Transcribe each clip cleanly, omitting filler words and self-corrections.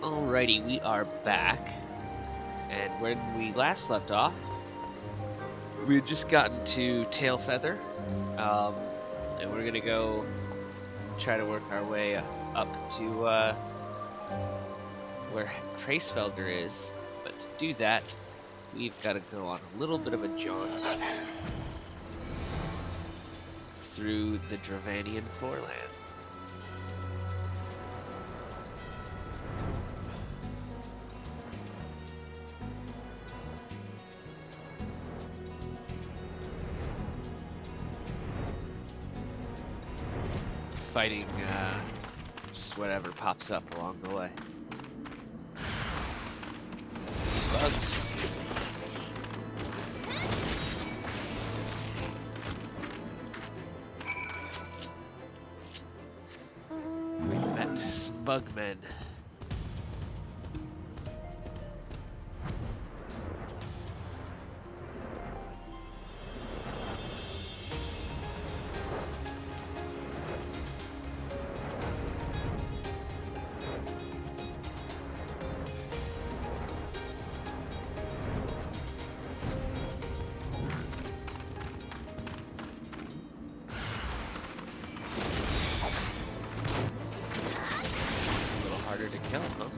Alrighty, we are back, and when we last left off, we had just gotten to Tail Feather, um, and we're gonna go try to work our way up to where Tracefelger is. But to do that, we've got to go on a little bit of a jaunt through the Dravanian Forelands. Fighting just whatever pops up along the way. Bugs. We've met some bugmen. Harder to kill, huh?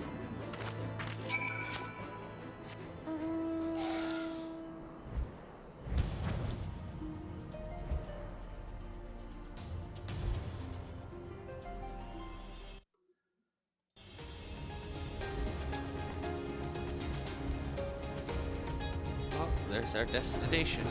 Oh, there's our destination.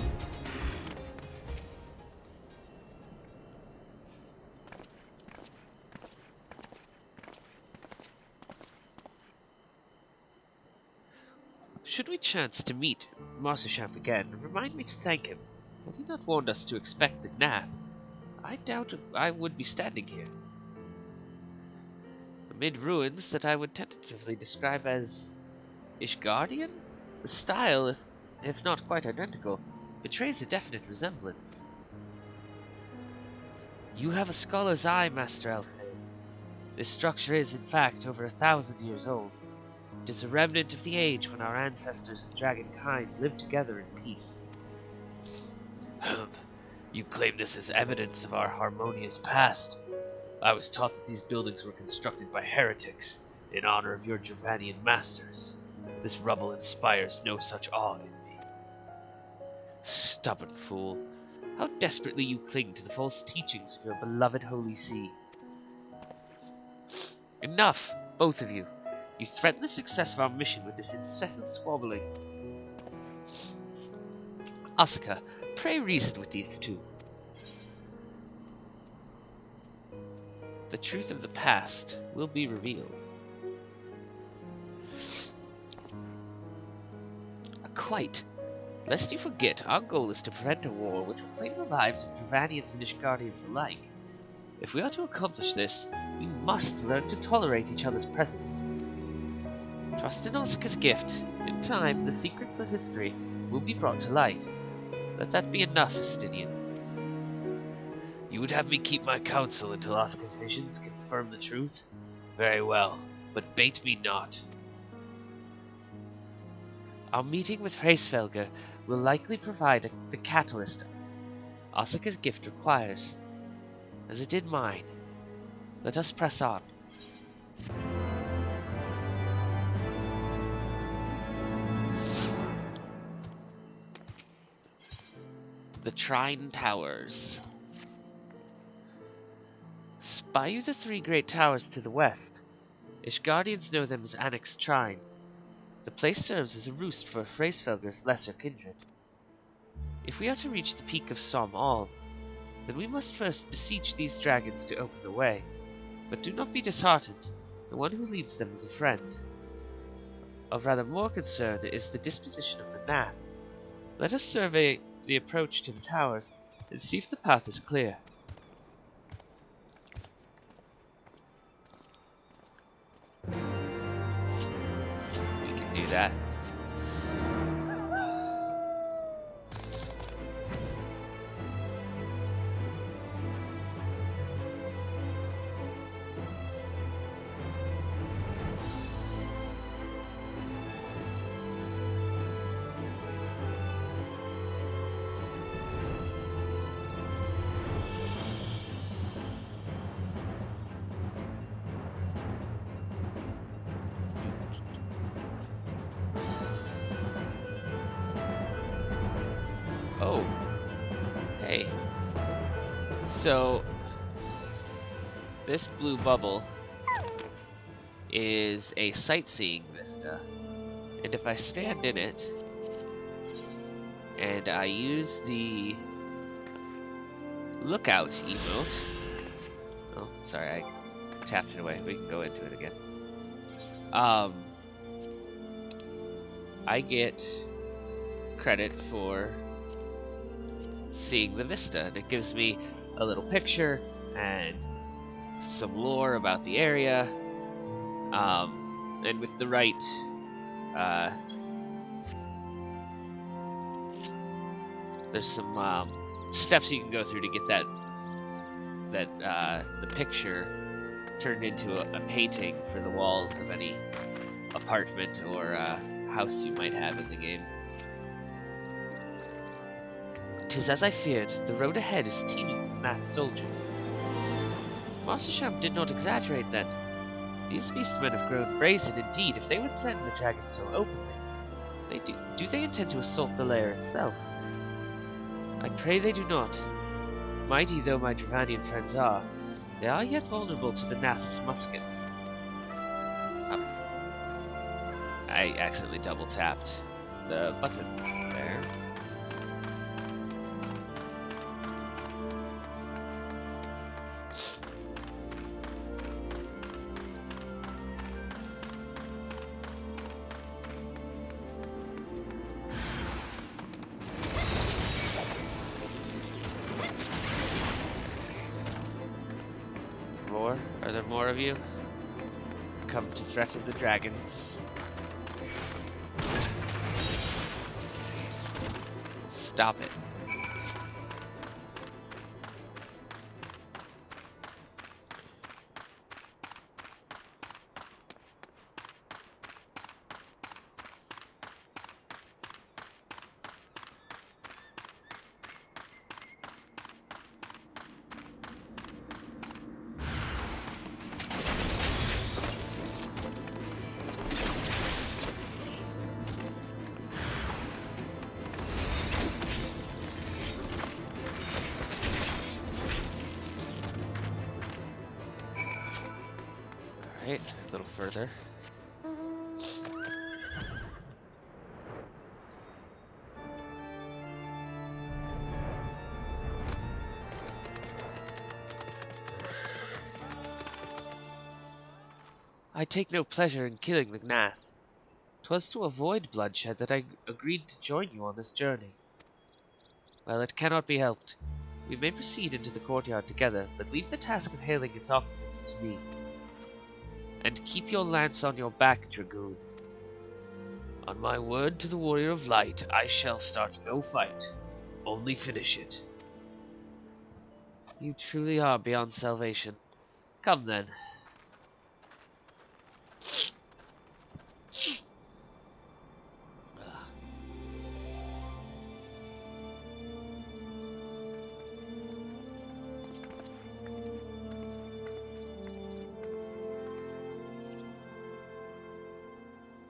Should we chance to meet Marcichamp again, remind me to thank him. Had he not warned us to expect the Gnath, I doubt I would be standing here. Amid ruins that I would tentatively describe as Ishgardian? The style, if not quite identical, betrays a definite resemblance. You have a scholar's eye, Master Elfheim. This structure is, in fact, over 1,000 years old. It is a remnant of the age when our ancestors and dragonkind lived together in peace. You claim this as evidence of our harmonious past. I was taught that these buildings were constructed by heretics in honor of your Dravanian masters. This rubble inspires no such awe in me. Stubborn fool. How desperately you cling to the false teachings of your beloved Holy See. Enough, both of you. You threaten the success of our mission with this incessant squabbling. Asuka, pray reason with these two. The truth of the past will be revealed. Quite. Lest you forget, our goal is to prevent a war which will claim the lives of Dravanians and Ishgardians alike. If we are to accomplish this, we must learn to tolerate each other's presence. Trust in Asuka's gift. In time, the secrets of history will be brought to light. Let that be enough, Estinian. You would have me keep my counsel until Asuka's visions confirm the truth? Very well, but bait me not. Our meeting with Hraesvelgr will likely provide the catalyst Asuka's gift requires, as it did mine. Let us press on. The Trine Towers. Spy you the 3 great towers to the west. Ishgardians know them as Annex Trine. The place serves as a roost for Hraesvelgr's lesser kindred. If we are to reach the peak of Som All, then we must first beseech these dragons to open the way. But do not be disheartened, the one who leads them is a friend. Of rather more concern is the disposition of the Gnath. Let us survey the approach to the towers and see if the path is clear. We can do that. So, this blue bubble is a sightseeing vista. And if I stand in it, and I use the lookout emote... Oh, sorry, I tapped it away. We can go into it again. I get credit for seeing the vista, and it gives me a little picture and some lore about the area. And with the right there's some steps you can go through to get the picture turned into a painting for the walls of any apartment or house you might have in the game. 'Tis as I feared, the road ahead is teeming with masked soldiers. Master Sharp did not exaggerate then. These beastmen have grown brazen indeed if they would threaten the dragon so openly. Do they intend to assault the lair itself? I pray they do not. Mighty though my Dravanian friends are, they are yet vulnerable to the Nath's muskets. I accidentally double tapped the button there. Are there more of you? Come to threaten the dragons. Stop it. Alright, a little further. I take no pleasure in killing the Gnath. 'Twas to avoid bloodshed that I agreed to join you on this journey. Well, it cannot be helped. We may proceed into the courtyard together, but leave the task of hailing its occupants to me. And keep your lance on your back, Dragoon. On my word to the Warrior of Light, I shall start no fight, only finish it. You truly are beyond salvation. Come then.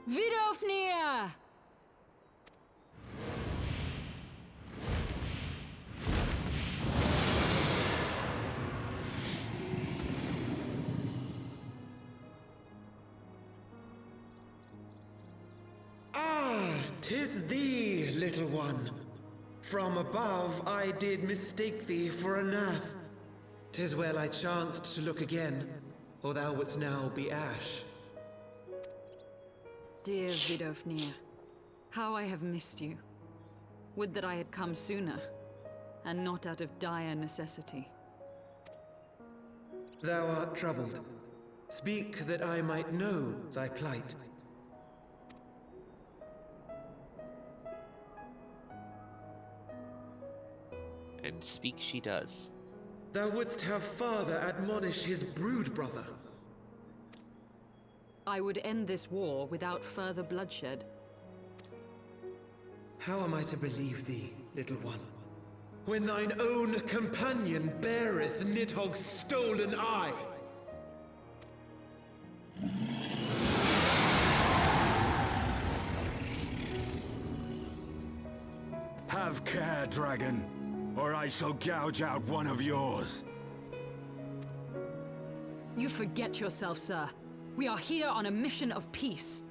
Vidofnir! Ah, 'tis thee, little one. From above I did mistake thee for a Nath. 'Tis well I chanced to look again, or thou wouldst now be ash. Dear Vidofnir, how I have missed you. Would that I had come sooner, and not out of dire necessity. Thou art troubled. Speak that I might know thy plight. And speak she does. Thou wouldst have father admonish his brood brother. I would end this war without further bloodshed. How am I to believe thee, little one, when thine own companion beareth Nidhogg's stolen eye? Have care, dragon. or I shall gouge out one of yours. You forget yourself, sir. We are here on a mission of peace.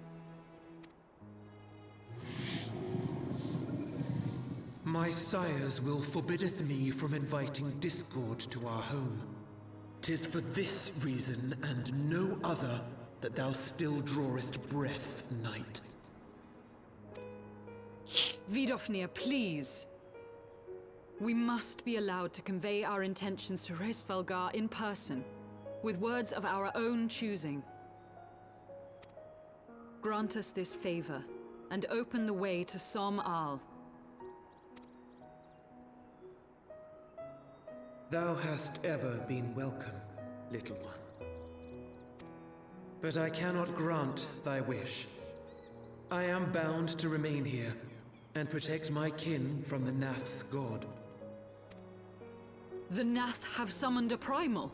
My sires will forbiddeth me from inviting discord to our home. 'Tis for this reason and no other that thou still drawest breath, knight. Vidofnir, please. We must be allowed to convey our intentions to Hreysvelgar in person, with words of our own choosing. Grant us this favor, and open the way to Som Al. Thou hast ever been welcome, little one. But I cannot grant thy wish. I am bound to remain here, and protect my kin from the Nath's god. The Nath have summoned a primal.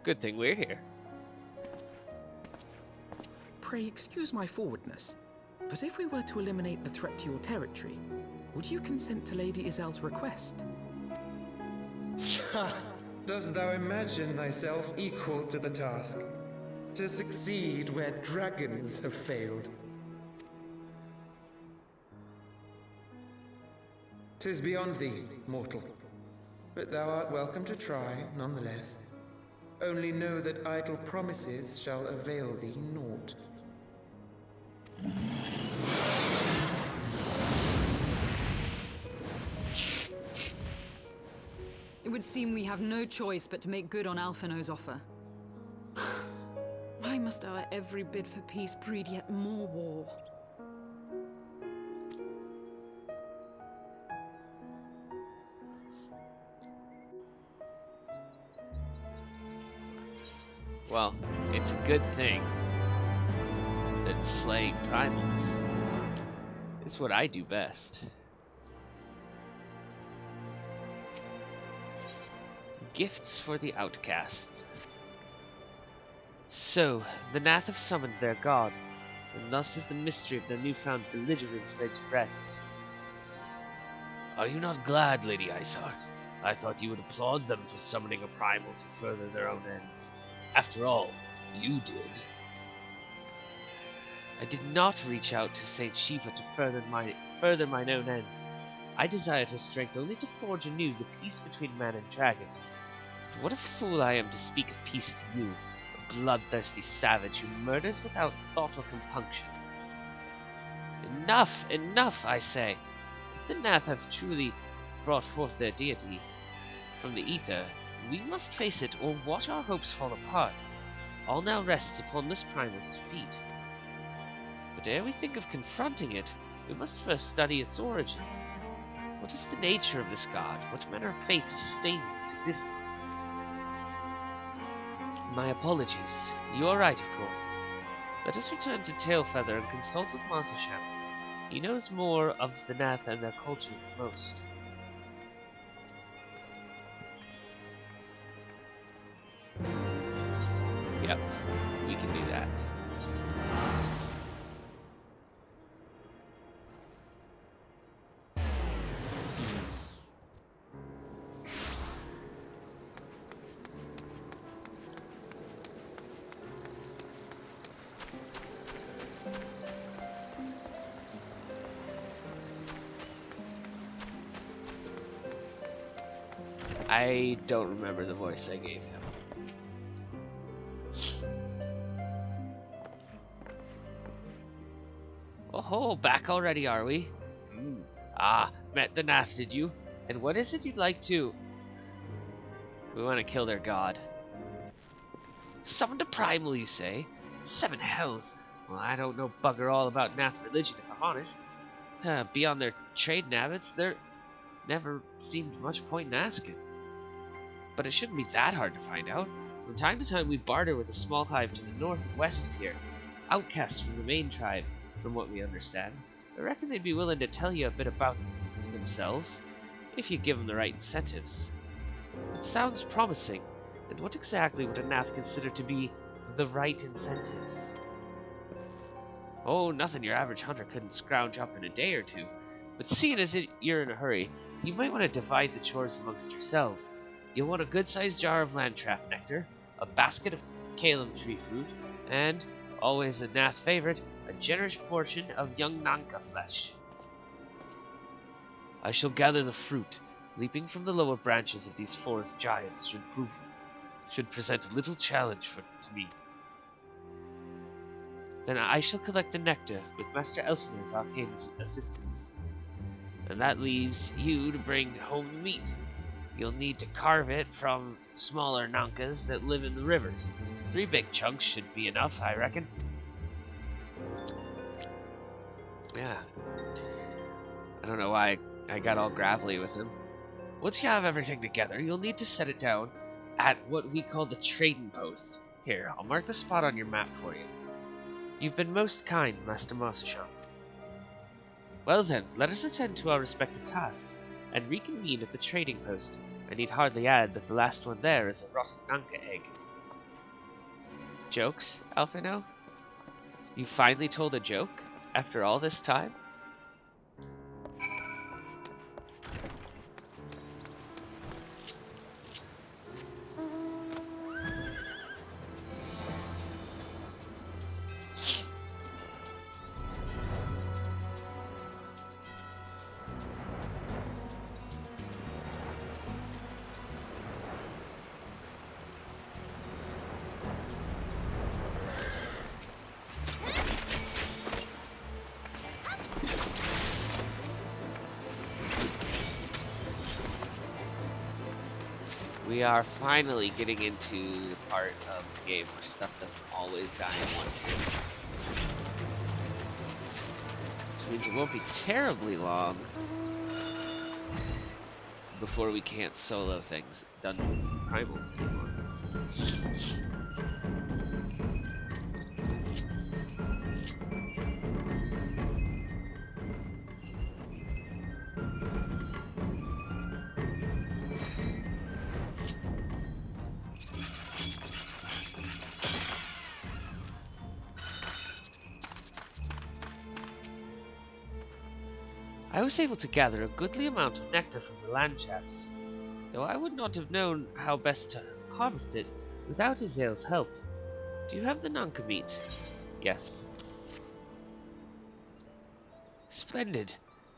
Good thing we're here. Pray excuse my forwardness, but if we were to eliminate the threat to your territory, would you consent to Lady Izel's request? Ha! Dost thou imagine thyself equal to the task? To succeed where dragons have failed? 'Tis beyond thee, mortal. But thou art welcome to try, nonetheless. Only know that idle promises shall avail thee naught. It would seem we have no choice but to make good on Alphino's offer. Why must our every bid for peace breed yet more war? Well, it's a good thing that slaying primals is what I do best. Gifts for the outcasts. So, the Nath have summoned their god, and thus is the mystery of their newfound belligerence laid to rest. Are you not glad, Lady Iceheart? I thought you would applaud them for summoning a primal to further their own ends. After all, you did. I did not reach out to Saint Shiva to further mine own ends. I desired her strength only to forge anew the peace between man and dragon. But what a fool I am to speak of peace to you, a bloodthirsty savage who murders without thought or compunction. Enough, enough, I say. If the Nath have truly brought forth their deity from the ether, we must face it or watch our hopes fall apart. All now rests upon this primal's defeat. But ere we think of confronting it, we must first study its origins. What is the nature of this god? What manner of faith sustains its existence? My apologies. You are right, of course. Let us return to Tailfeather and consult with Marsham. He knows more of the Nath and their culture than most. Yep, we can do that. I don't remember the voice I gave him. Oh, back already, are we? Ah, met the Nath, did you? And what is it you'd like to? We want to kill their god. Summoned a primal, you say? 7 hells. Well, I don't know bugger all about Nath religion, if I'm honest. Beyond their trading habits, there never seemed much point in asking. But it shouldn't be that hard to find out. From time to time we barter with a small hive to the north and west of here. Outcasts from the main tribe, from what we understand. I reckon they'd be willing to tell you a bit about themselves, if you give them the right incentives. It sounds promising, and what exactly would a Nath consider to be the right incentives? Oh, nothing your average hunter couldn't scrounge up in a day or two. But seeing as you're in a hurry, you might want to divide the chores amongst yourselves. You'll want a good-sized jar of land trap nectar, a basket of Calum tree fruit, and, always a Nath favorite, a generous portion of young Nanka flesh. I shall gather the fruit. Leaping from the lower branches of these forest giants should present little challenge to me. Then I shall collect the nectar with Master Elfinar's arcane assistance. And that leaves you to bring home the meat. You'll need to carve it from smaller Nankas that live in the rivers. 3 big chunks should be enough, I reckon. Yeah. I don't know why I got all gravelly with him. Once you have everything together, you'll need to set it down at what we call the trading post. Here, I'll mark the spot on your map for you. You've been most kind, Master Marshal. Well then, let us attend to our respective tasks, and reconvene at the trading post. I need hardly add that the last one there is a rotten Nanka egg. Jokes, Alphino? You finally told a joke? After all this time? We are finally getting into the part of the game where stuff doesn't always die in one hit. Which means it won't be terribly long before we can't solo things, dungeons and primals anymore. I was able to gather a goodly amount of nectar from the land chaps, though I would not have known how best to harvest it without Azale's help. Do you have the Nanka meat? Yes. Splendid.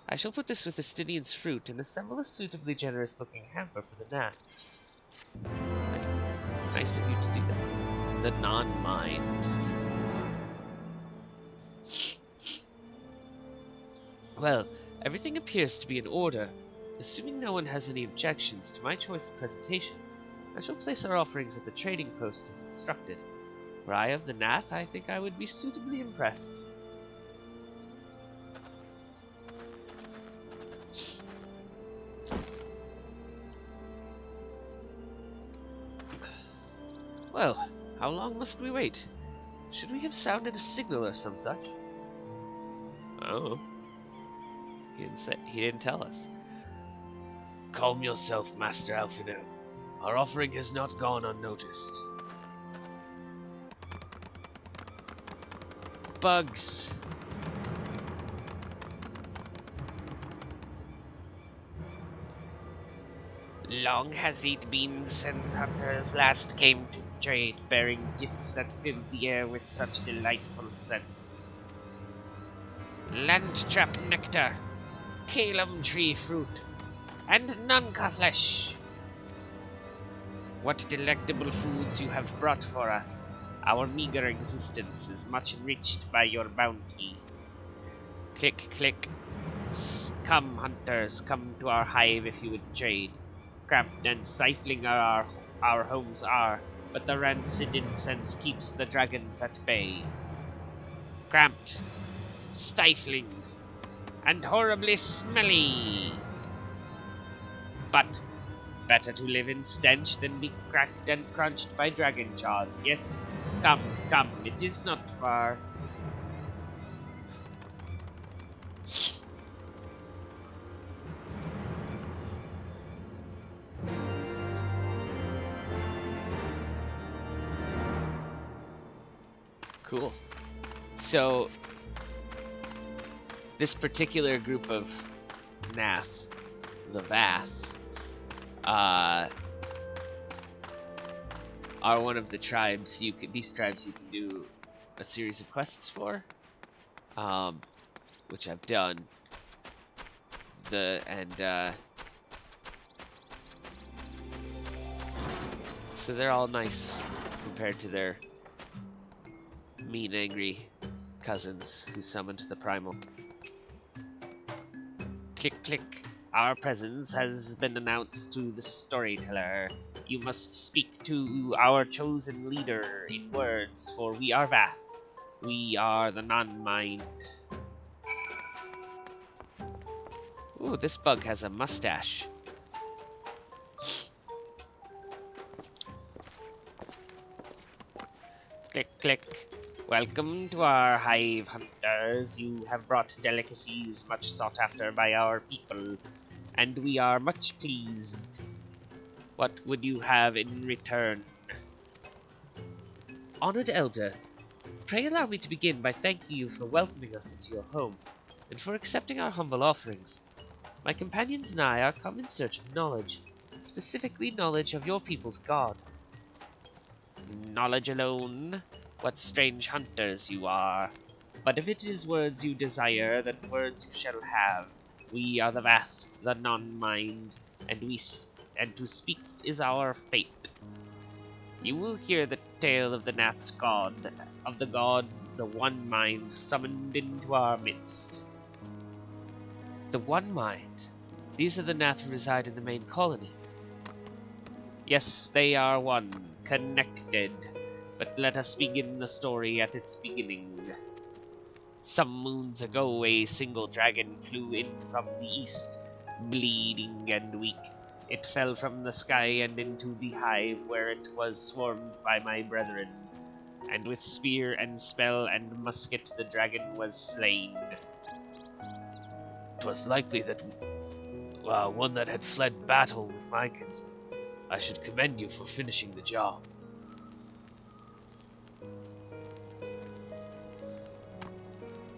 I shall put this with Estinian's fruit and assemble a suitably generous-looking hamper for the Nat. Nice of you to do that. The non-mind. Well, everything appears to be in order. Assuming no one has any objections to my choice of presentation, I shall place our offerings at the trading post as instructed. Were I of the Nath, I think I would be suitably impressed. Well, how long must we wait? Should we have sounded a signal or some such? Oh. He didn't tell us. Calm yourself, Master Alphino. Our offering has not gone unnoticed. Bugs. Long has it been since hunters last came to trade, bearing gifts that filled the air with such delightful scents. Land trap nectar, Calum tree fruit, and Nanka flesh. What delectable foods you have brought for us. Our meager existence is much enriched by your bounty. Click, click. Come, hunters, come to our hive if you would trade. Cramped and stifling our homes are, but the rancid incense keeps the dragons at bay. Cramped, stifling, and horribly smelly. But better to live in stench than be cracked and crunched by dragon jaws. Yes, come, come, it is not far. Cool. So, This particular group of Nath, the Vath, are one of the tribes these tribes you can do a series of quests for, which I've done. So they're all nice compared to their mean, angry cousins who summoned the primal. Click, click. Our presence has been announced to the storyteller. You must speak to our chosen leader in words, for we are Vath. We are the non-mind. Ooh, this bug has a mustache. Click, click. Welcome to our hive, hunters. You have brought delicacies much sought after by our people, and we are much pleased. What would you have in return? Honored Elder, pray allow me to begin by thanking you for welcoming us into your home, and for accepting our humble offerings. My companions and I are come in search of knowledge, specifically knowledge of your people's god. Knowledge alone? What strange hunters you are. But if it is words you desire, then words you shall have. We are the Vath, the non-mind, and to speak is our fate. You will hear the tale of the Nath's god, of the god, the One Mind, summoned into our midst. The One Mind? These are the Nath who reside in the main colony. Yes, they are one, connected. But let us begin the story at its beginning. Some moons ago, a single dragon flew in from the east, bleeding and weak. It fell from the sky and into the hive, where it was swarmed by my brethren. And with spear and spell and musket, the dragon was slain. 'Twas likely that one that had fled battle with my kinsman. I should commend you for finishing the job.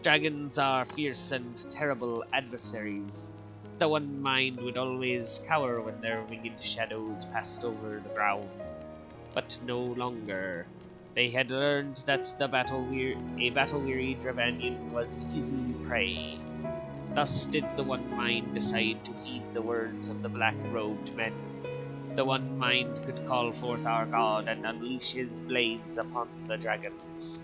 Dragons are fierce and terrible adversaries. The One Mind would always cower when their winged shadows passed over the ground. But no longer. They had learned that a battle-weary Dravanian was easy prey. Thus did the One Mind decide to heed the words of the black-robed men. The One Mind could call forth our god and unleash his blades upon the dragons.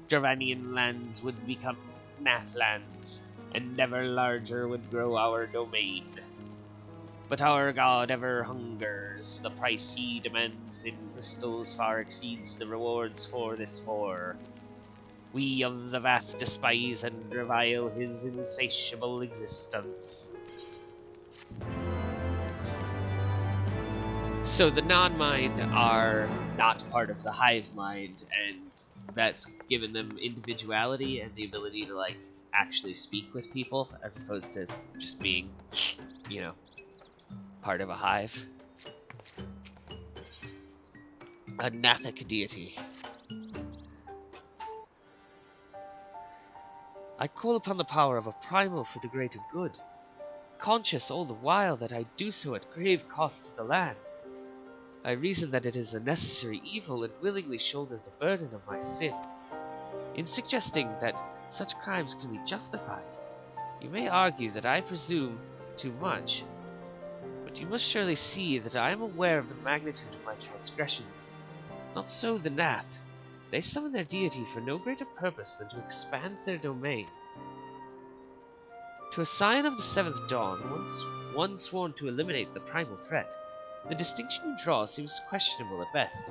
Dravanian lands would become Nath lands, and ever larger would grow our domain. But our god ever hungers. The price he demands in crystals far exceeds the rewards for this war. We of the Vath despise and revile his insatiable existence. So the non-mind are not part of the hive mind, and that's given them individuality and the ability to, like, actually speak with people, as opposed to just being, you know, part of a hive. A Nathic deity. I call upon the power of a primal for the greater good, conscious all the while that I do so at grave cost to the land. I reason that it is a necessary evil and willingly shoulder the burden of my sin. In suggesting that such crimes can be justified, you may argue that I presume too much, but you must surely see that I am aware of the magnitude of my transgressions. Not so the Nath. They summon their deity for no greater purpose than to expand their domain. To a scion of the seventh dawn, one sworn to eliminate the primal threat, the distinction you draw seems questionable at best.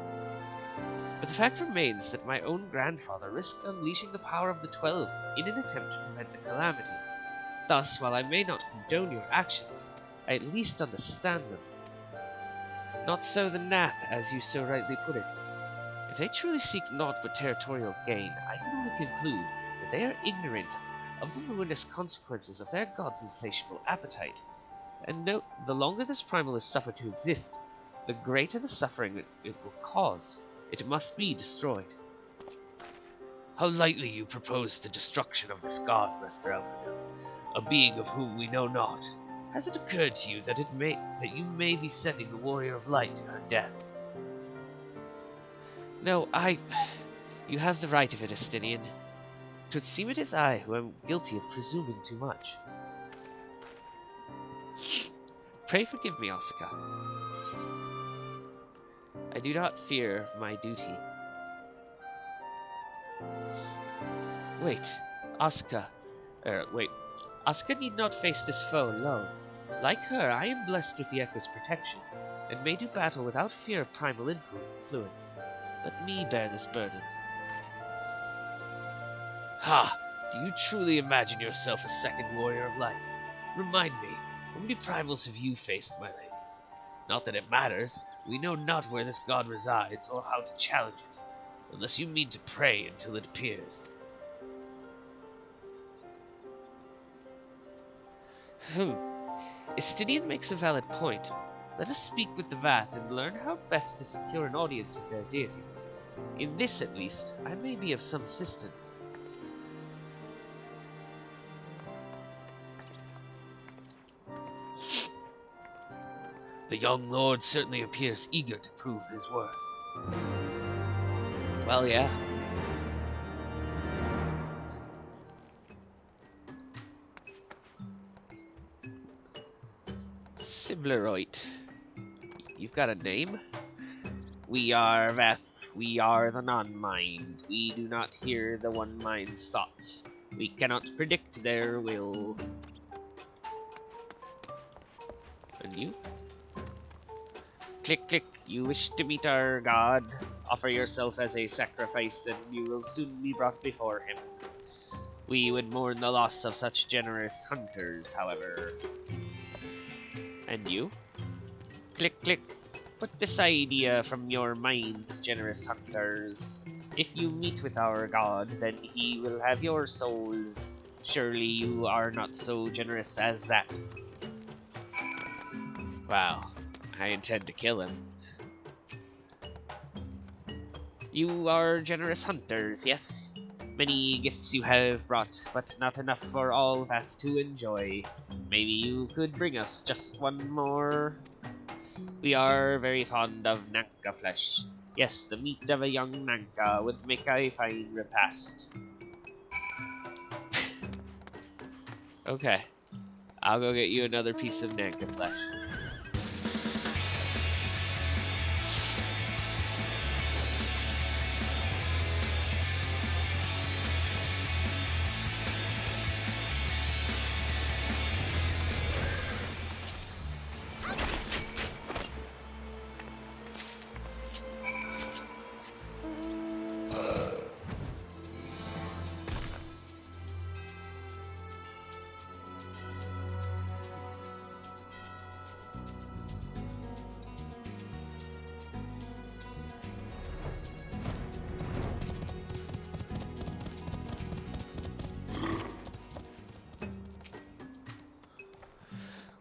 But the fact remains that my own grandfather risked unleashing the power of the 12 in an attempt to prevent the calamity. Thus, while I may not condone your actions, I at least understand them. Not so the Nath, as you so rightly put it. If they truly seek naught but territorial gain, I can only conclude that they are ignorant of the ruinous consequences of their god's insatiable appetite. And note, the longer this primal is suffered to exist, the greater the suffering it will cause. It must be destroyed. How lightly you propose the destruction of this god, Master Elfrida, a being of whom we know not. Has it occurred to you that you may be sending the Warrior of Light to her death? No, You have the right of it, Estinian. 'Twould seem it is I who am guilty of presuming too much. Pray forgive me, Asuka. I do not fear my duty. Wait, Asuka. Asuka need not face this foe alone. Like her, I am blessed with the Echo's protection, and may do battle without fear of primal influence. Let me bear this burden. Ha! Do you truly imagine yourself a second Warrior of Light? Remind me, how many primals have you faced, my lady? Not that it matters, we know not where this god resides, or how to challenge it, unless you mean to pray until it appears. Estinian makes a valid point. Let us speak with the Vath and learn how best to secure an audience with their deity. In this, at least, I may be of some assistance. The young lord certainly appears eager to prove his worth. Well, yeah. Sibleroid. You've got a name? We are Veth. We are the non-mind. We do not hear the one mind's thoughts. We cannot predict their will. And you? Click, click. You wish to meet our god? Offer yourself as a sacrifice, and you will soon be brought before him. We would mourn the loss of such generous hunters, however. And you? Click, click. Put this idea from your minds, generous hunters. If you meet with our god, then he will have your souls. Surely you are not so generous as that. Wow. I intend to kill him. You are generous hunters, yes? Many gifts you have brought, but not enough for all of us to enjoy. Maybe you could bring us just one more? We are very fond of Nanka flesh. Yes, the meat of a young Nanka would make a fine repast. Okay. I'll go get you another piece of Nanka flesh.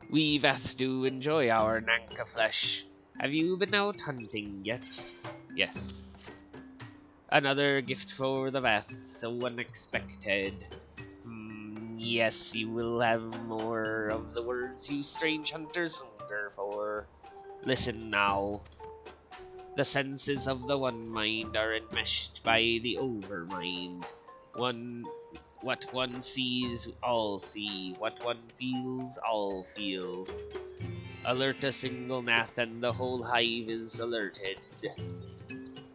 We Vath do enjoy our Nanka flesh. Have you been out hunting yet? Yes. Another gift for the Vath, so unexpected. Yes, you will have more of the words you strange hunters hunger for. Listen now. The senses of the one mind are enmeshed by the overmind. What one sees, all see. What one feels, all feel. Alert a single Nath and the whole hive is alerted.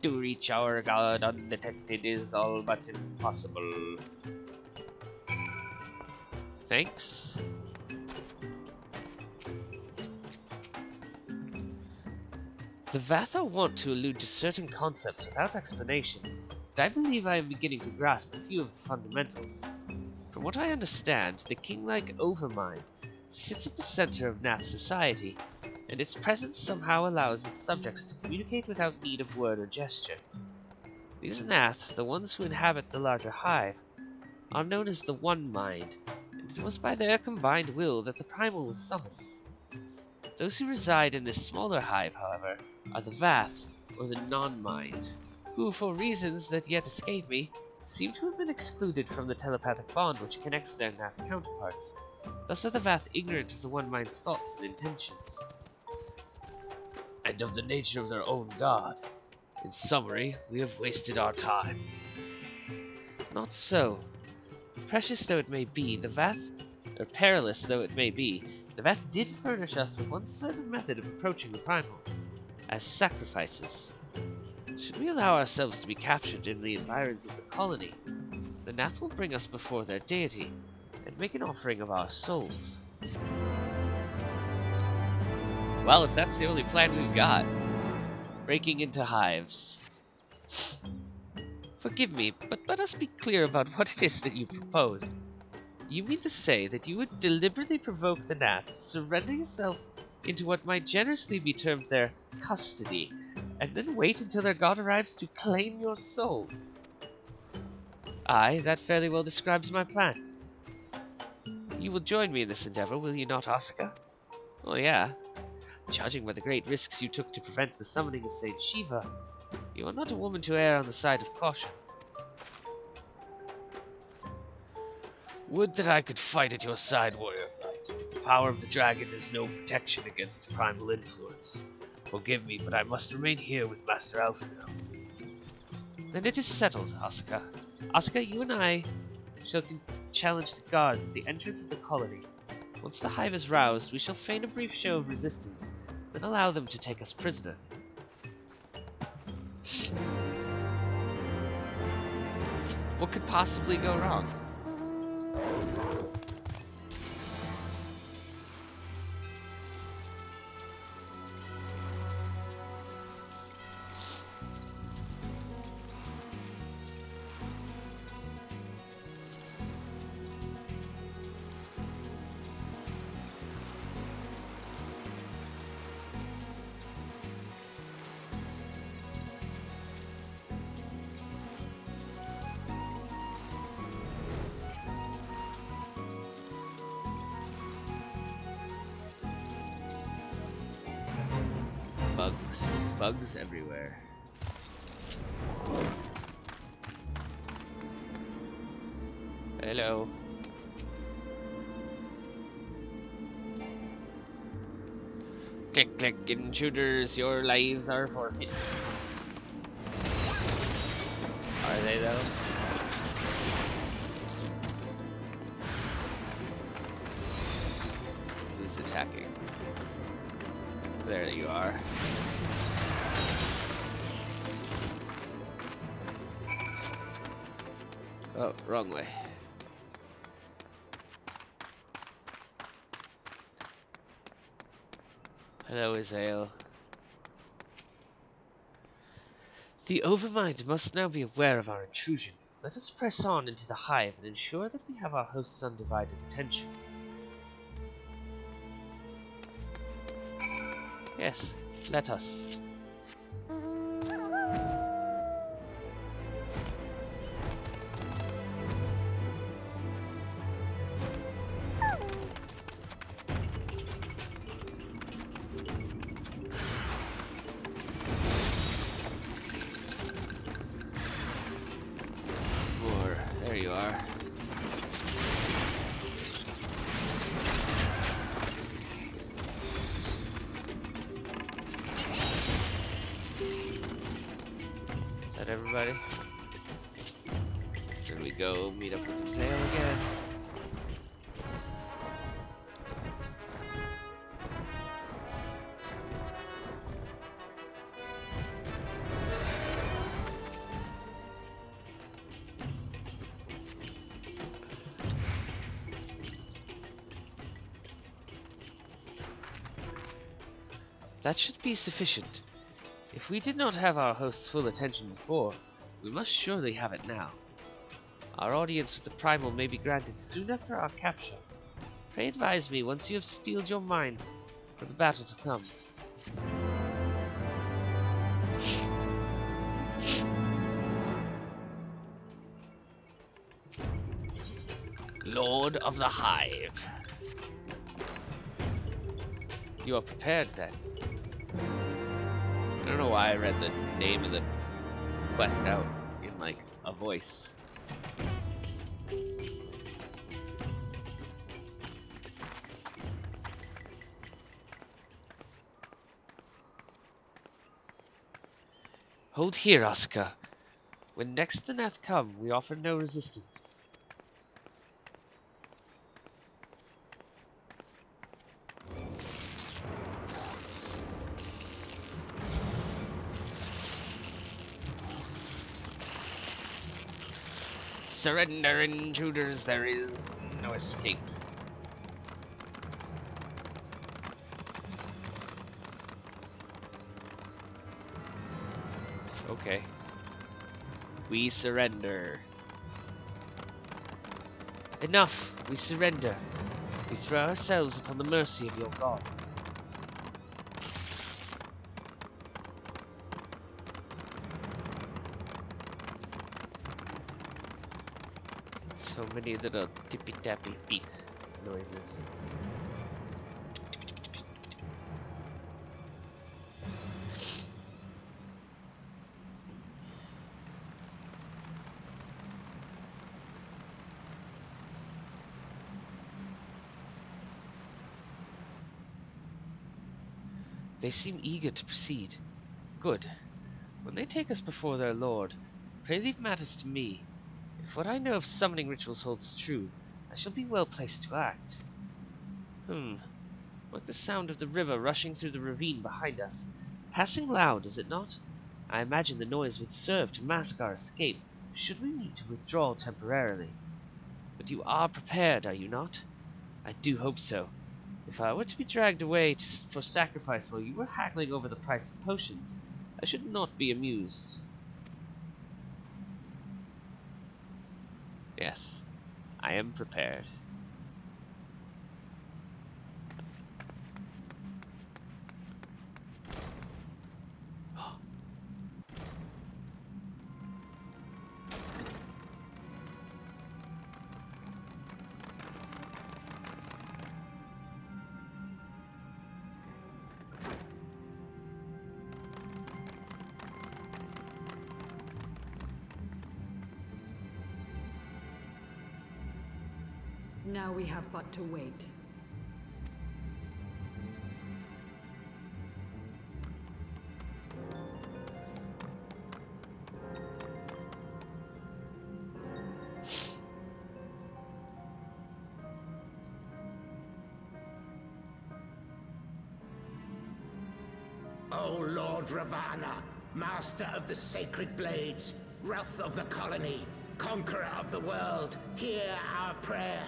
To reach our god undetected is all but impossible. Thanks. The Vatha want to allude to certain concepts without explanation, but I believe I am beginning to grasp a few of the fundamentals. From what I understand, the king-like Overmind sits at the center of Nath society, and its presence somehow allows its subjects to communicate without need of word or gesture. These Nath, the ones who inhabit the larger hive, are known as the One Mind, and it was by their combined will that the Primal was summoned. Those who reside in this smaller hive, however, are the Vath, or the Non-Mind, who, for reasons that yet escape me, seem to have been excluded from the telepathic bond which connects their Nath counterparts. Thus are the Vath ignorant of the One Mind's thoughts and intentions, and of the nature of their own god. In summary, we have wasted our time. Not so. Precious though it may be, the Vath, or perilous though it may be, the Vath did furnish us with one certain method of approaching the Primal, as sacrifices. Should we allow ourselves to be captured in the environs of the colony, the Nath will bring us before their deity, and make an offering of our souls. Well, if that's the only plan we've got. Breaking into hives. Forgive me, but let us be clear about what it is that you propose. You mean to say that you would deliberately provoke the Nath, surrender yourself into what might generously be termed their custody, and then wait until their god arrives to claim your soul? Aye, that fairly well describes my plan. You will join me in this endeavor, will you not, Asuka? Oh yeah. Judging by the great risks you took to prevent the summoning of Saint Shiva, you are not a woman to err on the side of caution. Would that I could fight at your side, warrior of light, but the power of the dragon is no protection against primal influence. Forgive me, but I must remain here with Master Alphino. Then it is settled, Asuka. Asuka, you and I shall challenge the guards at the entrance of the colony. Once the hive is roused, we shall feign a brief show of resistance, then allow them to take us prisoner. What could possibly go wrong? Bugs everywhere. Hello. Click, click, intruders, your lives are forfeit. Are they though? Who's attacking? There you are. Oh, wrong way. Hello, Azael. The Overmind must now be aware of our intrusion. Let us press on into the hive and ensure that we have our host's undivided attention. Yes, let us. There you are. Is that everybody? Here we go, meet up with Azael again. That should be sufficient. If we did not have our host's full attention before, we must surely have it now. Our audience with the Primal may be granted soon after our capture. Pray advise me once you have steeled your mind for the battle to come. Lord of the Hive. You are prepared then. I don't know why I read the name of the quest out in like a voice. Hold here, Asuka. When next the Nath come, we offer no resistance. Surrender, intruders, there is no escape. Okay. We surrender. Enough! We surrender. We throw ourselves upon the mercy of your God. So many little tippy-tappy feet noises. They seem eager to proceed. Good. When they take us before their lord, pray leave matters to me. If what I know of summoning rituals holds true, I shall be well placed to act. Like the sound of the river rushing through the ravine behind us. Passing loud, is it not? I imagine the noise would serve to mask our escape, should we need to withdraw temporarily. But you are prepared, are you not? I do hope so. If I were to be dragged away for sacrifice while you were haggling over the price of potions, I should not be amused. Yes, I am prepared. Now we have but to wait. O Lord Ravana, master of the sacred blades, wrath of the colony, conqueror of the world, hear our prayer.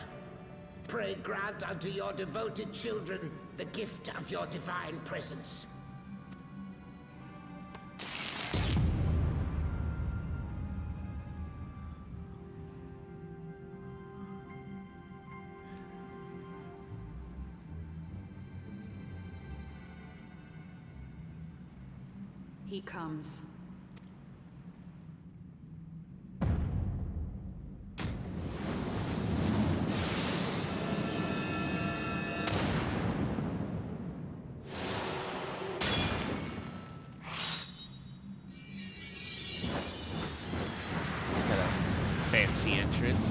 Pray grant unto your devoted children the gift of your divine presence. He comes. Got a fancy entrance.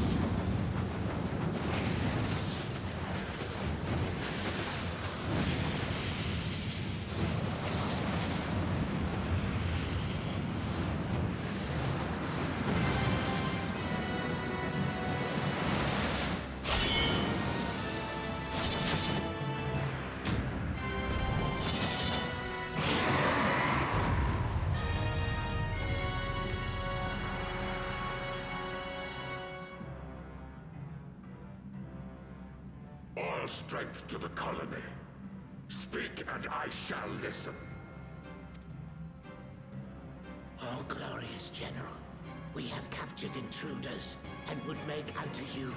All strength to the colony. Speak and I shall listen. O glorious General, we have captured intruders and would make unto you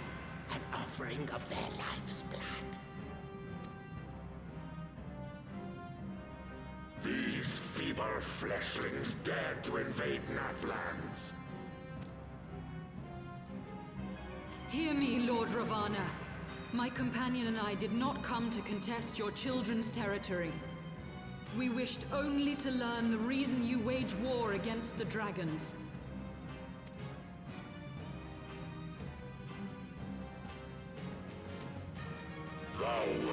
an offering of their life's blood. These feeble fleshlings dared to invade Nathlands. Hear me, Lord Ravana. My companion and I did not come to contest your children's territory. We wished only to learn the reason you wage war against the dragons.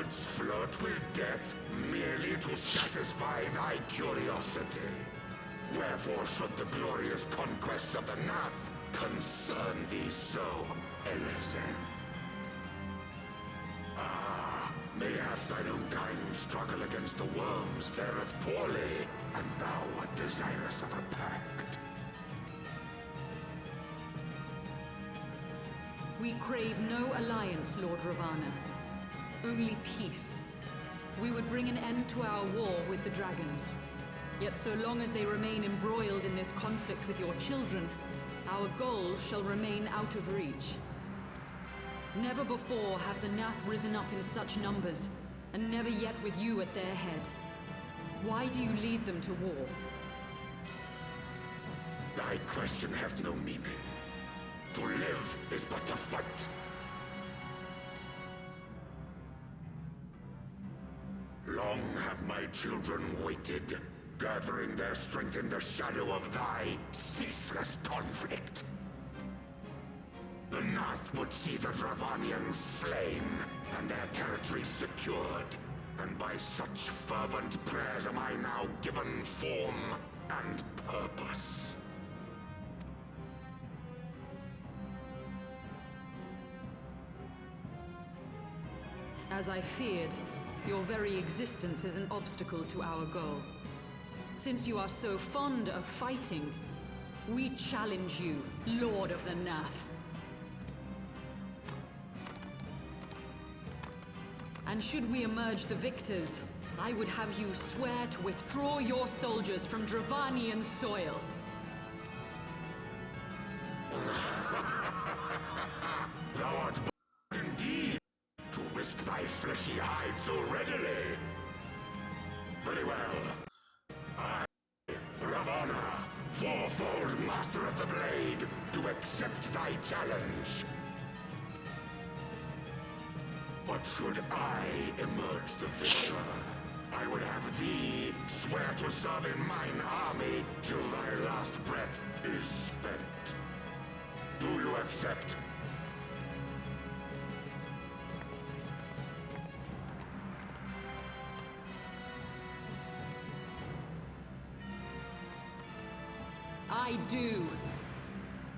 Wouldst flirt with death merely to satisfy thy curiosity? Wherefore should the glorious conquests of the Nath concern thee so, Elezen? Mayhap thine own kind struggle against the worms fareth poorly, and thou art desirous of a pact. We crave no alliance, Lord Ravana. Only peace. We would bring an end to our war with the dragons. Yet so long as they remain embroiled in this conflict with your children, our goal shall remain out of reach. Never before have the Nath risen up in such numbers, and never yet with you at their head. Why do you lead them to war? Thy question hath no meaning. To live is but to fight. Long have my children waited, gathering their strength in the shadow of thy ceaseless conflict. The Nath would see the Dravanians slain, and their territory secured. And by such fervent prayers am I now given form and purpose. As I feared, your very existence is an obstacle to our goal. Since you are so fond of fighting, we challenge you, Lord of the Nath. And should we emerge the victors, I would have you swear to withdraw your soldiers from Dravanian soil. Thou art indeed to risk thy fleshy hide so readily. Very well. I, Ravana, fourfold master of the blade, do accept thy challenge. But should I emerge the victor, I would have thee swear to serve in mine army till thy last breath is spent. Do you accept? I do.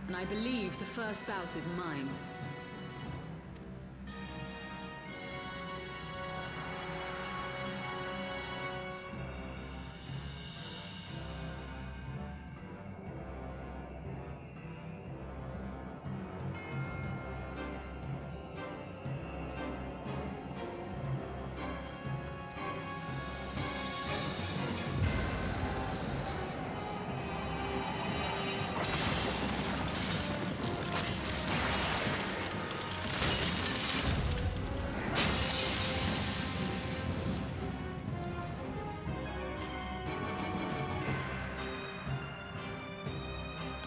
And I believe the first bout is mine.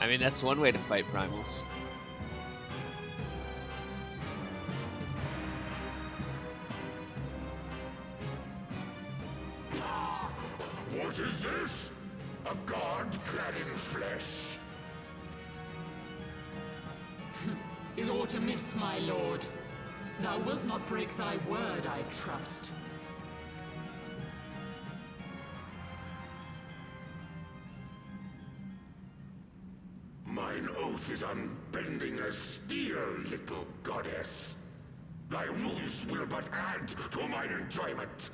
I mean, that's one way to fight primals. What is this? A god clad in flesh? Is aught amiss, my lord? Thou wilt not break thy word, I trust. Mine oath is unbending as steel, little goddess. Thy ruse will but add to mine enjoyment.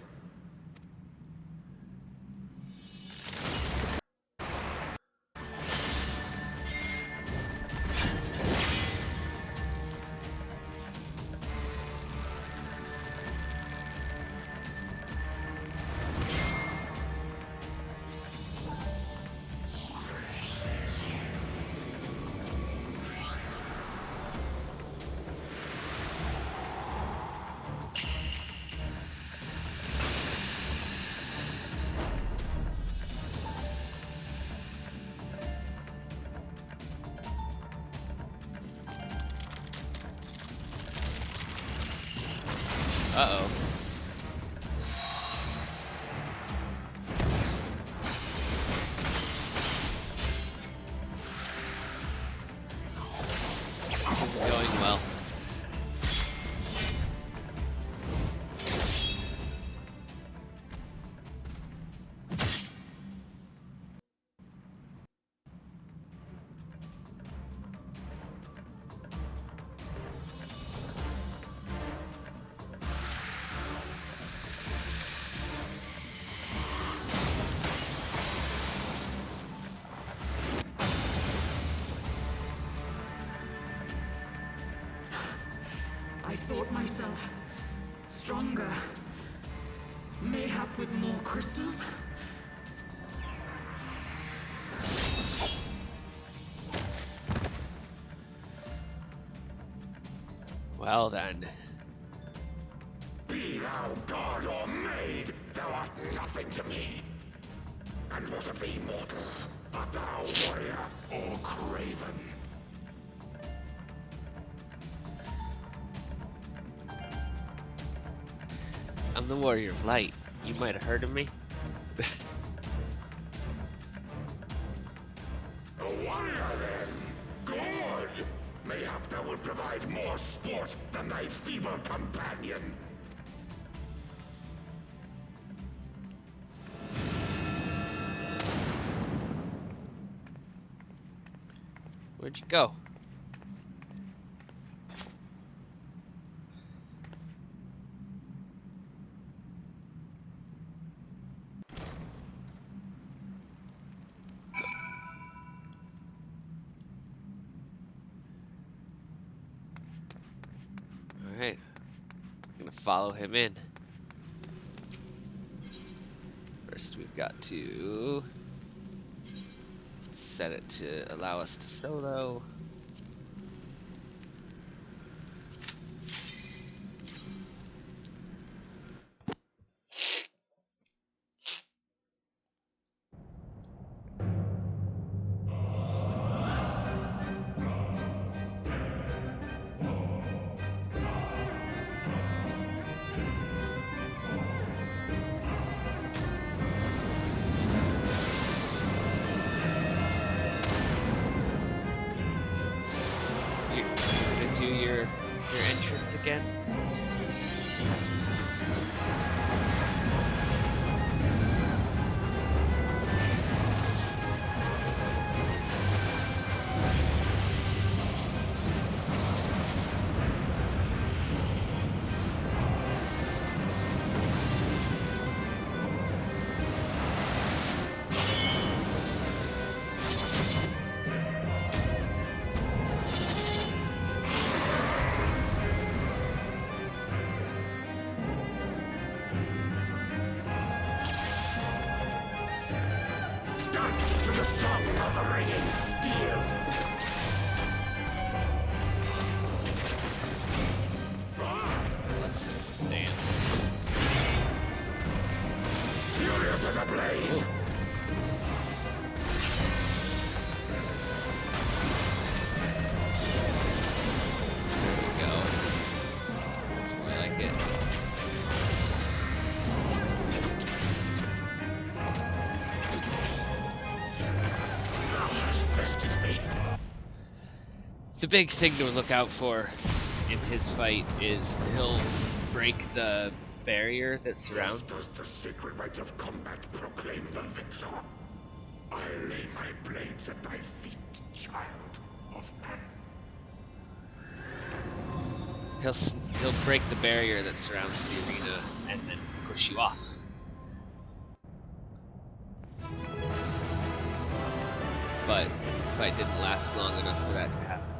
Uh-oh. This isn't going well. myself stronger. Mayhap with more crystals? Well then. Be thou god or maid, thou art nothing to me. And what of thee, mortal? Art thou warrior or craven? I'm the warrior of light. You might have heard of me. A warrior then? Good! Mayhap thou will provide more sport than thy feeble companion. Where'd you go? Alright. I'm gonna follow him in. First we've got to set it to allow us to solo. You're gonna do your entrance again? Dance to the song of the ringing steel. Damn. Furious as a blaze. There we go. That's more like it. Thou hast bested me. The big thing to look out for in his fight is he'll break the barrier that surrounds. Does the sacred rite of combat proclaim the victor? I lay my blades at thy feet, child of man. He'll break the barrier that surrounds the arena and then push you off. But the fight didn't last long enough for that to happen.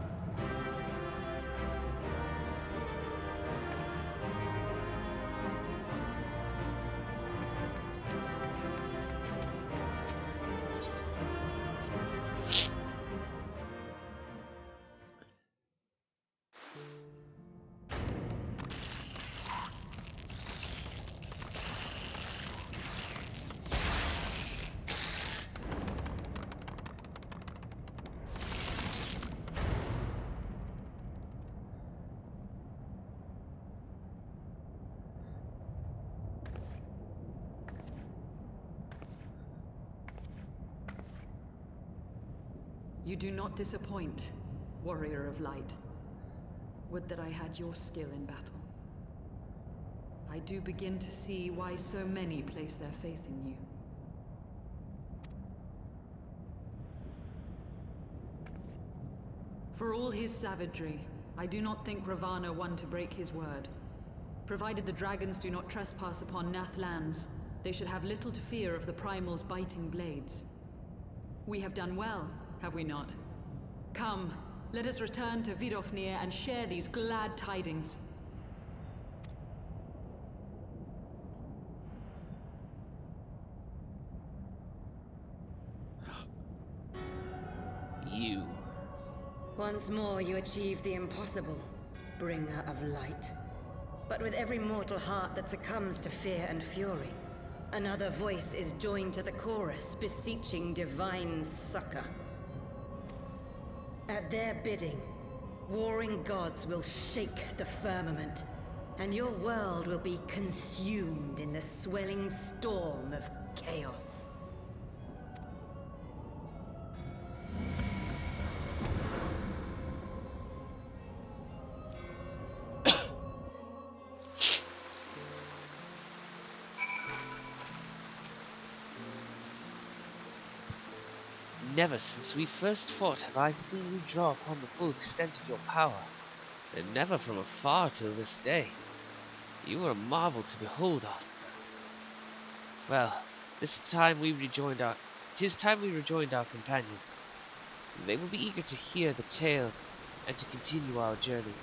You do not disappoint, warrior of light. Would that I had your skill in battle. I do begin to see why so many place their faith in you. For all his savagery, I do not think Ravana one to break his word. Provided the dragons do not trespass upon Nath lands, they should have little to fear of the Primal's biting blades. We have done well, have we not? Come, let us return to Vidofnir and share these glad tidings. Once more you achieve the impossible, bringer of light. But with every mortal heart that succumbs to fear and fury, another voice is joined to the chorus, beseeching divine succor. At their bidding, warring gods will shake the firmament, and your world will be consumed in the swelling storm of chaos. Never since we first fought have I seen you draw upon the full extent of your power, and never from afar till this day. You are a marvel to behold, Oscar. Well, tis time we rejoined our companions. They will be eager to hear the tale and to continue our journey.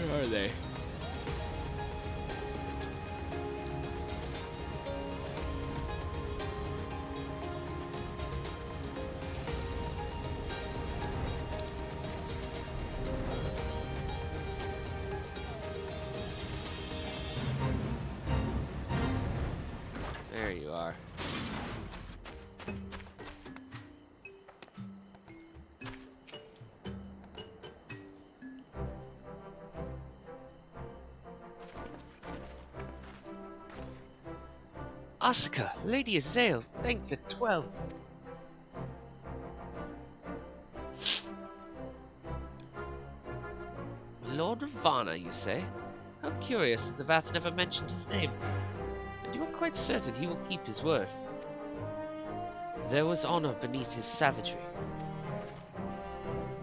Where are they? There you are. Asuka, Lady Azale, thank the 12. Lord Ravana, you say? How curious that the Vath never mentioned his name. And you are quite certain he will keep his word. There was honor beneath his savagery.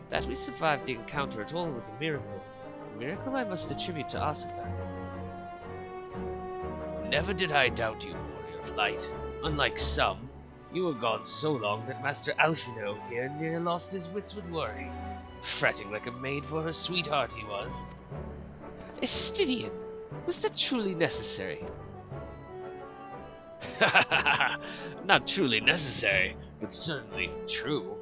That we survived the encounter at all was a miracle. A miracle I must attribute to Asuka. Never did I doubt you, warrior of light. Unlike some, you were gone so long that Master Alphino here near lost his wits with worry. Fretting like a maid for her sweetheart he was. Estinian, was that truly necessary? Not truly necessary, but certainly true.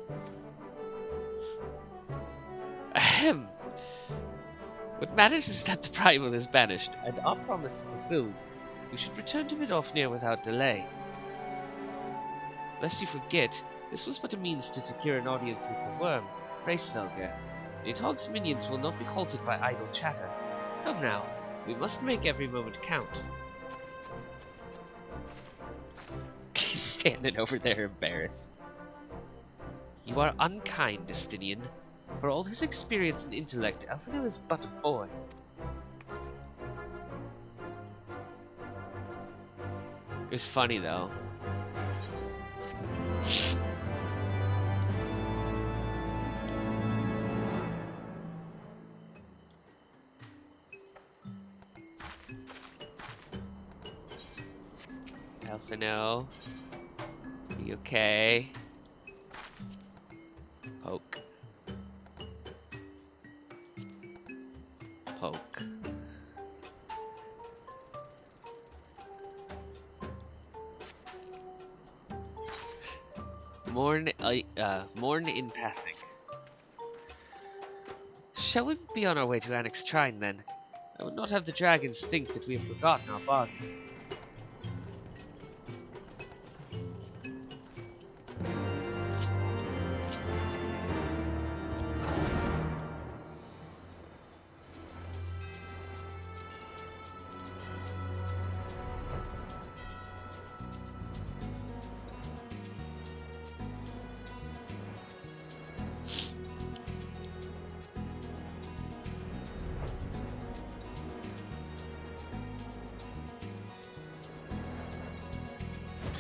Ahem. What matters is that the primal is banished, and our promise fulfilled. We should return to Midofnir without delay. Lest you forget, this was but a means to secure an audience with the worm, Hraesvelgr. Nidhogg's minions will not be halted by idle chatter. Come now, we must make every moment count. He's standing over there embarrassed. You are unkind, Estinian. For all his experience and intellect, Alphino is but a boy. It's funny though. Alphino, are you okay? Poke. Poke. Mourn in passing. Shall we be on our way to Annex Shrine then? I would not have the dragons think that we have forgotten our bargain.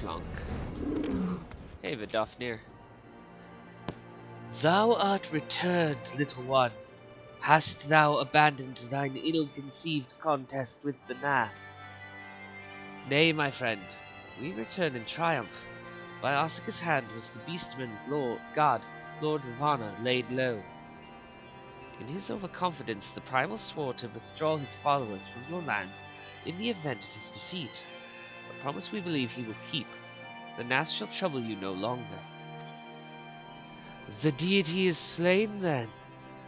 Plonk. Hey, Vidofnir. Thou art returned, little one. Hast thou abandoned thine ill-conceived contest with the Nath? Nay, my friend, we return in triumph. By Asuka's hand was the beastman's god, Lord Ravana, laid low. In his overconfidence, the Primal swore to withdraw his followers from your lands in the event of his defeat. A promise we believe he will keep. The Nath shall trouble you no longer. The deity is slain, then.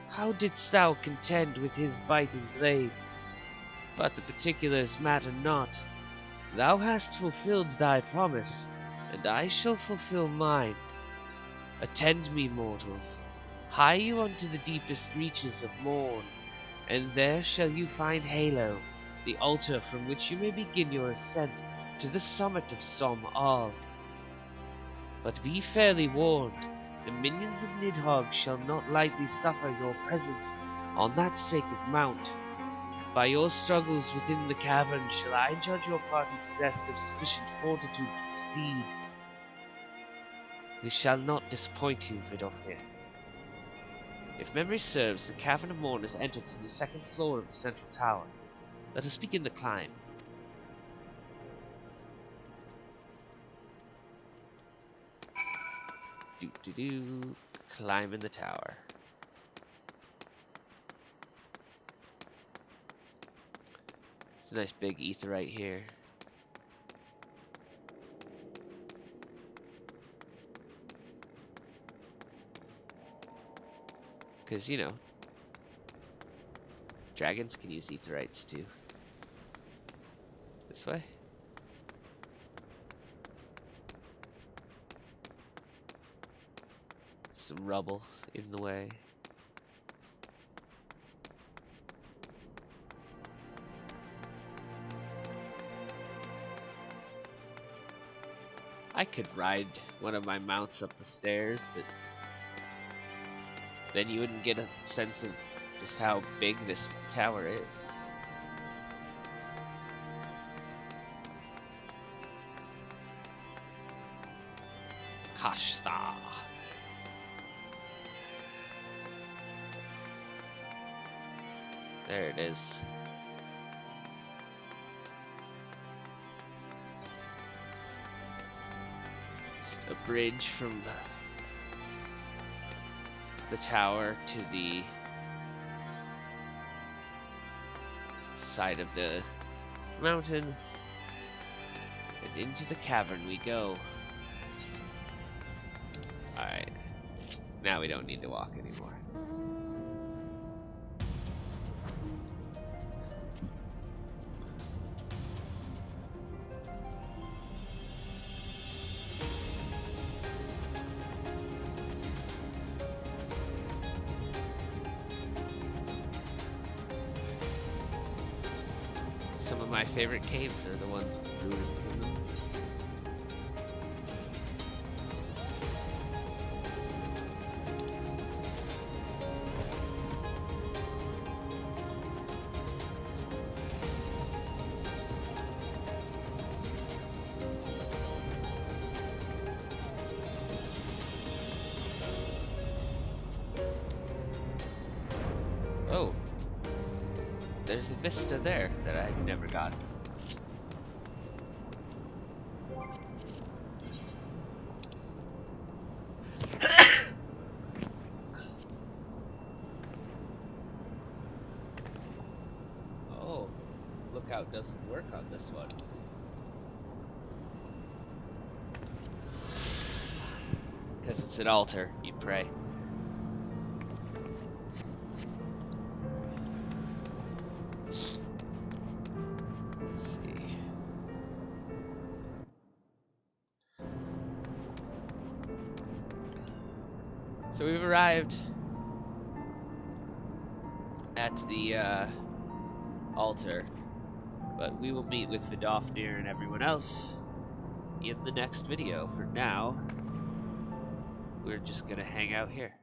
How didst thou contend with his biting blades? But the particulars matter not. Thou hast fulfilled thy promise, and I shall fulfill mine. Attend me, mortals. Hie you unto the deepest reaches of morn, and there shall you find Halo, the altar from which you may begin your ascent to the summit of Som Al. But be fairly warned, the minions of Nidhogg shall not lightly suffer your presence on that sacred mount. By your struggles within the cavern shall I judge your party possessed of sufficient fortitude to proceed. We shall not disappoint you, Vidofnir. If memory serves, the Cavern of Morn is entered from the second floor of the central tower. Let us begin the climb. Climb in the tower. It's a nice big aetheryte here. Because, you know, dragons can use aetherytes too. This way? Some rubble in the way. I could ride one of my mounts up the stairs, but then you wouldn't get a sense of just how big this tower is. Kashta. There it is. Just a bridge from the tower to the side of the mountain, and into the cavern we go. Alright, now we don't need to walk anymore. Some of my favorite caves are the ones with ruins in them. Oh, there's a vista there that I've never gotten. Oh, lookout doesn't work on this one. Because it's an altar, you pray. So we've arrived at the altar, but we will meet with Vidofnir and everyone else in the next video. For now, we're just gonna hang out here.